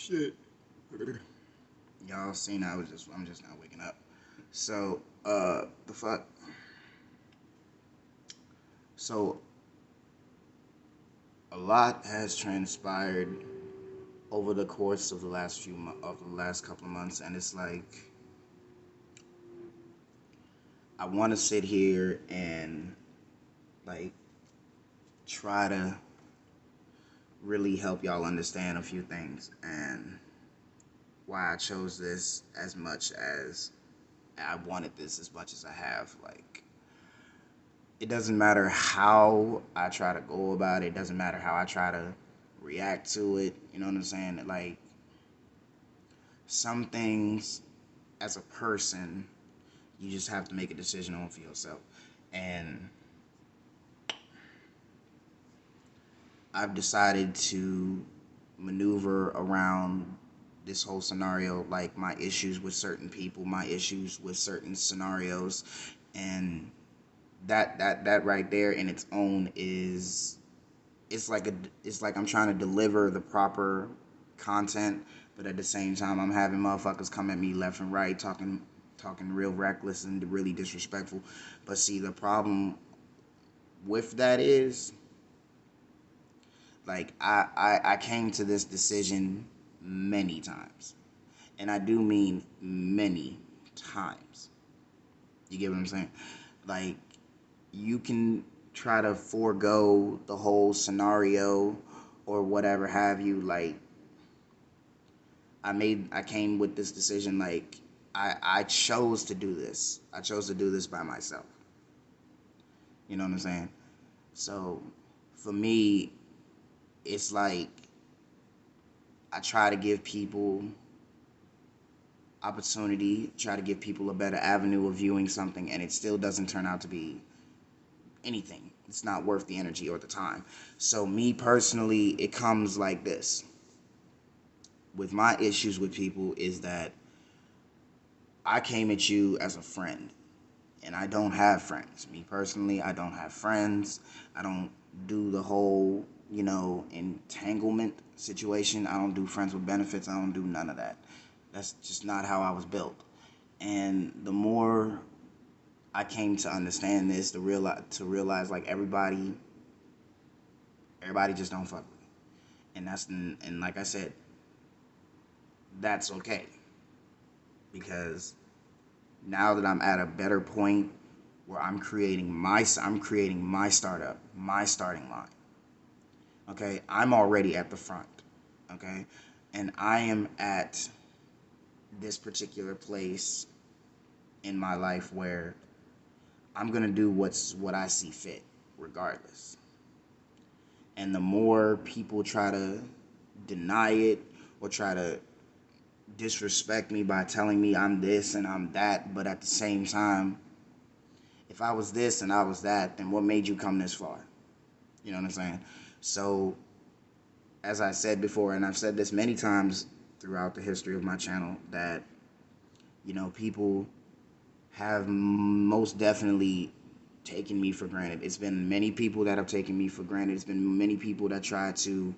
Shit. Y'all seen I'm just not waking up. So, the fuck? So, a lot has transpired over the course of the last couple of months, and it's like I want to sit here and like try to really help y'all understand a few things and why I chose this as much as I wanted this as much as I have. Like, it doesn't matter how I try to go about it. It doesn't matter how I try to react to it. You know what I'm saying? Like, some things as a person, you just have to make a decision on for yourself. And I've decided to maneuver around this whole scenario, like my issues with certain people, my issues with certain scenarios, and that right there in its own is it's like a it's like I'm trying to deliver the proper content, but at the same time I'm having motherfuckers come at me left and right talking real reckless and really disrespectful. But see, the problem with that is like I came to this decision many times. And I do mean many times. You get what I'm saying? Like, you can try to forego the whole scenario or whatever have you. Like, I came with this decision. Like, I chose to do this. I chose to do this by myself. You know what I'm saying? So for me, it's like I try to give people opportunity, try to give people a better avenue of viewing something, and it still doesn't turn out to be anything. It's not worth the energy or the time. So me personally, it comes like this. With my issues with people is that I came at you as a friend, and I don't have friends. Me personally, I don't have friends. I don't do the whole, entanglement situation. I don't do friends with benefits. I don't do none of that. That's just not how I was built. And the more I came to understand this, to realize like everybody just don't fuck with me, and like I said, that's okay because now that I'm at a better point where I'm creating my startup, my starting line. Okay, I'm already at the front. Okay, and I am at this particular place in my life where I'm gonna do what I see fit, regardless. And the more people try to deny it or try to disrespect me by telling me I'm this and I'm that, but at the same time, if I was this and I was that, then what made you come this far? You know what I'm saying? So, as I said before, and I've said this many times throughout the history of my channel, that, people have most definitely taken me for granted. It's been many people that have taken me for granted. It's been many people that try to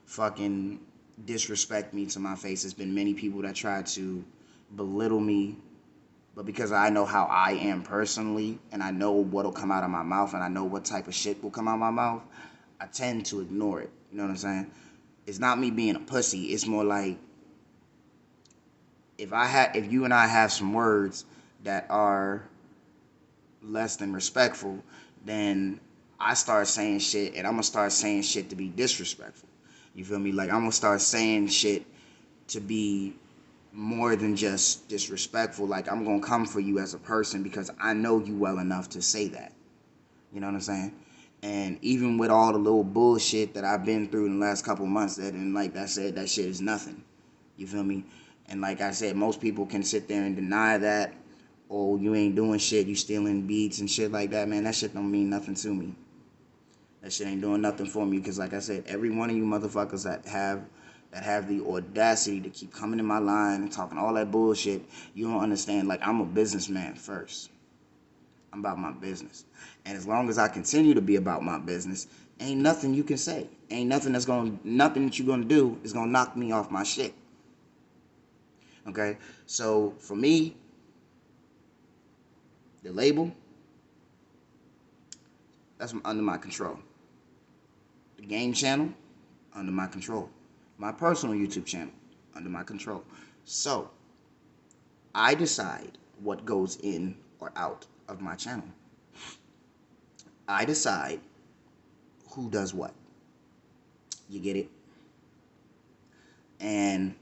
fucking disrespect me to my face. It's been many people that try to belittle me. But because I know how I am personally, and I know what'll come out of my mouth, and I know what type of shit will come out of my mouth, I tend to ignore it. You know what I'm saying? It's not me being a pussy. It's more like if you and I have some words that are less than respectful, then I start saying shit, and I'm gonna start saying shit to be disrespectful. You feel me? Like, I'm gonna start saying shit to be more than just disrespectful. Like, I'm gonna come for you as a person because I know you well enough to say that. You know what I'm saying? And even with all the little bullshit that I've been through in the last couple months, and like I said, that shit is nothing. You feel me? And like I said, most people can sit there and deny that. Oh, you ain't doing shit, you stealing beats and shit like that, man. That shit don't mean nothing to me. That shit ain't doing nothing for me because, like I said, every one of you motherfuckers that have the audacity to keep coming in my line and talking all that bullshit, you don't understand. Like, I'm a businessman first. I'm about my business. And as long as I continue to be about my business, ain't nothing you can say. Ain't nothing that you're gonna do is gonna knock me off my shit. Okay, so for me, the label, that's under my control. The game channel, under my control. My personal YouTube channel, under my control. So I decide what goes in or out of my channel. I decide who does what. You get it? And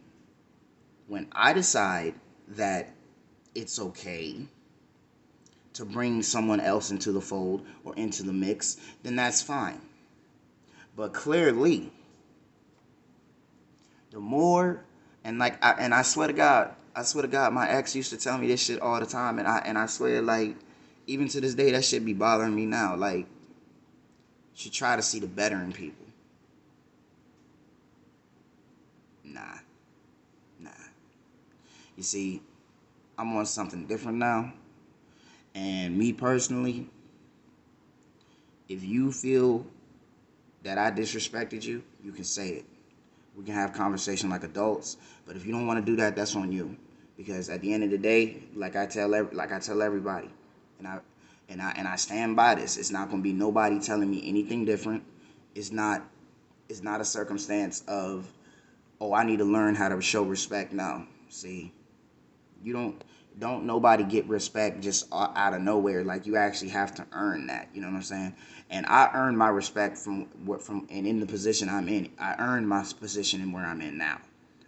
when I decide that it's okay to bring someone else into the fold or into the mix, then that's fine. But clearly, the more, and like I swear to God, my ex used to tell me this shit all the time, and I swear, like, even to this day, that shit be bothering me now. Like, you should try to see the better in people. Nah, nah. You see, I'm on something different now, and me personally, if you feel that I disrespected you, you can say it. We can have conversation like adults, but if you don't want to do that, that's on you. Because at the end of the day, like I tell everybody, and I stand by this. It's not gonna be nobody telling me anything different. It's not a circumstance of, oh, I need to learn how to show respect now. See, you don't nobody get respect just out of nowhere. Like, you actually have to earn that. You know what I'm saying? And I earned my respect from and in the position I'm in. I earned my position in where I'm in now.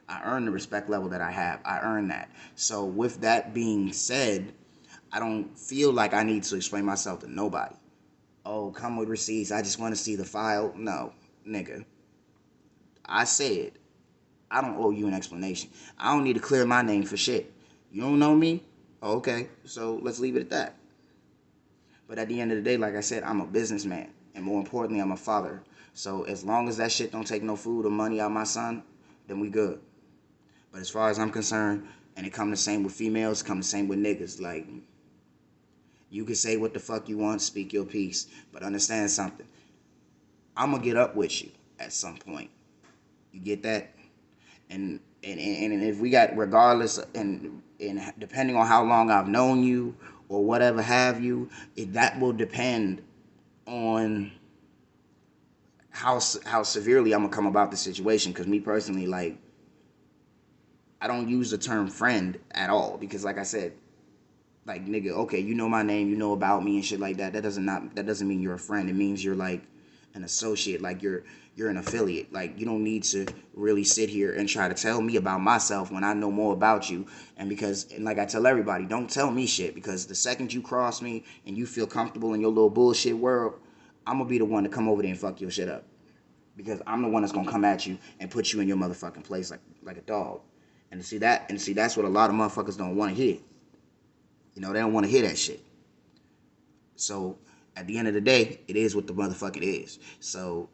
I earned the respect level that I have. I earned that. So with that being said, I don't feel like I need to explain myself to nobody. Oh, come with receipts. I just want to see the file. No, nigga. I said I don't owe you an explanation. I don't need to clear my name for shit. You don't know me? Oh, okay, so let's leave it at that. But at the end of the day, like I said, I'm a businessman. And more importantly, I'm a father. So as long as that shit don't take no food or money out of my son, then we good. But as far as I'm concerned, and it come the same with females, come the same with niggas. Like, you can say what the fuck you want, speak your piece. But understand something. I'm going to get up with you at some point. You get that? And if we got, regardless, and depending on how long I've known you or whatever have you, that will depend on how severely I'm gonna come about the situation. Because me personally, like, I don't use the term friend at all, because like I said, like, nigga, okay, you know my name, you know about me and shit like that. That doesn't mean you're a friend. It means you're like an associate, like you're an affiliate. Like, you don't need to really sit here and try to tell me about myself when I know more about you. And like I tell everybody, don't tell me shit, because the second you cross me and you feel comfortable in your little bullshit world, I'm gonna be the one to come over there and fuck your shit up. Because I'm the one that's gonna come at you and put you in your motherfucking place like a dog. And see that's what a lot of motherfuckers don't want to hear. You know, they don't want to hear that shit. So at the end of the day, it is what the motherfucker is. So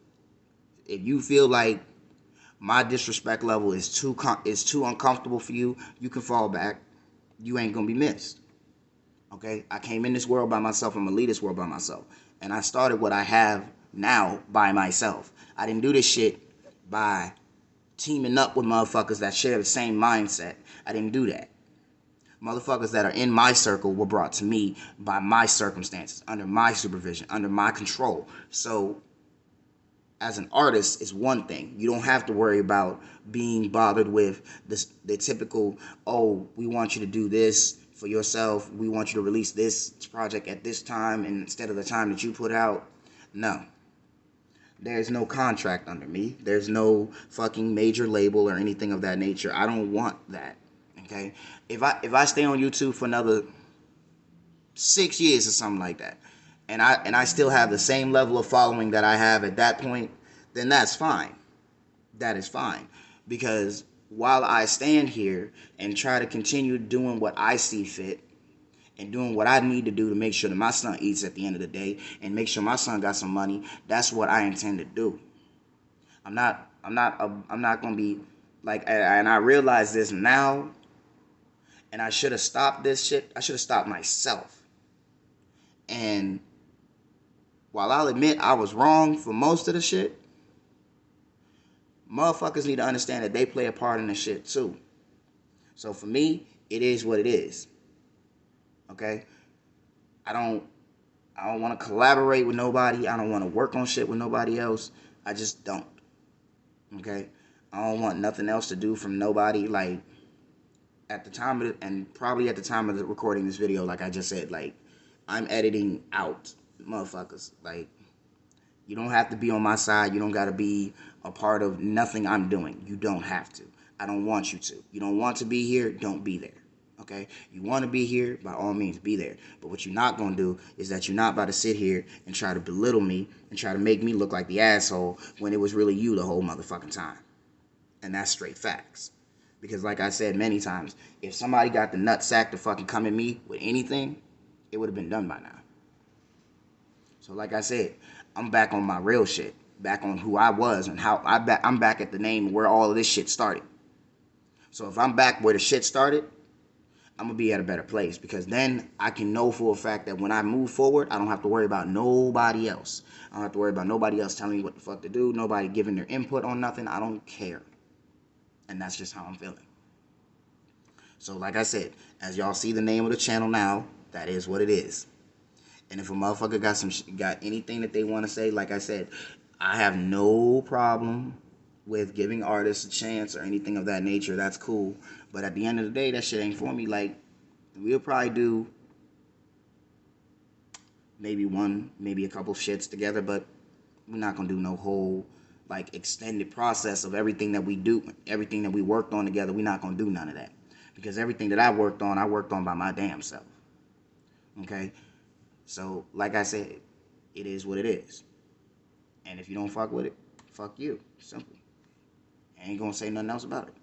if you feel like my disrespect level is too uncomfortable for you, you can fall back. You ain't gonna be missed. Okay? I came in this world by myself. I'm gonna leave this world by myself. And I started what I have now by myself. I didn't do this shit by teaming up with motherfuckers that share the same mindset. I didn't do that. Motherfuckers that are in my circle were brought to me by my circumstances, under my supervision, under my control. So as an artist is one thing. You don't have to worry about being bothered with the typical, oh, we want you to do this for yourself. We want you to release this project at this time and instead of the time that you put out. No. There's no contract under me. There's no fucking major label or anything of that nature. I don't want that. Okay? If I stay on YouTube for another 6 years or something like that, and I still have the same level of following that I have at that point, then that's fine. That is fine. Because while I stand here and try to continue doing what I see fit and doing what I need to do to make sure that my son eats at the end of the day and make sure my son got some money, that's what I intend to do. I'm not gonna be like, and I realize this now, and I should have stopped this shit. I should have stopped myself. And while I'll admit I was wrong for most of the shit, motherfuckers need to understand that they play a part in the shit too. So for me, it is what it is. Okay? I don't I don't want to collaborate with nobody. I don't want to work on shit with nobody else. I just don't. Okay? I don't want nothing else to do from nobody. Like, at the time of it, and probably at the time of the recording this video, like I just said, like, I'm editing out motherfuckers. Like, you don't have to be on my side. You don't got to be a part of nothing I'm doing. You don't have to. I don't want you to. You don't want to be here, don't be there. Okay? You want to be here, by all means, be there. But what you're not going to do is that you're not about to sit here and try to belittle me and try to make me look like the asshole when it was really you the whole motherfucking time. And that's straight facts. Because like I said many times, if somebody got the nutsack to fucking come at me with anything, it would have been done by now. So like I said, I'm back on my real shit. Back on who I was and how I'm back at the name where all of this shit started. So if I'm back where the shit started, I'm going to be at a better place. Because then I can know for a fact that when I move forward, I don't have to worry about nobody else. I don't have to worry about nobody else telling me what the fuck to do. Nobody giving their input on nothing. I don't care. And that's just how I'm feeling. So like I said, as y'all see the name of the channel now, that is what it is. And if a motherfucker got anything that they want to say, like I said, I have no problem with giving artists a chance or anything of that nature. That's cool. But at the end of the day, that shit ain't for me. Like, we'll probably do maybe a couple shits together, but we're not gonna do no whole like extended process of everything that we do, everything that we worked on together. We're not gonna do none of that. Because everything that I worked on by my damn self. Okay? So, like I said, it is what it is. And if you don't fuck with it, fuck you. Simple. I ain't gonna say nothing else about it.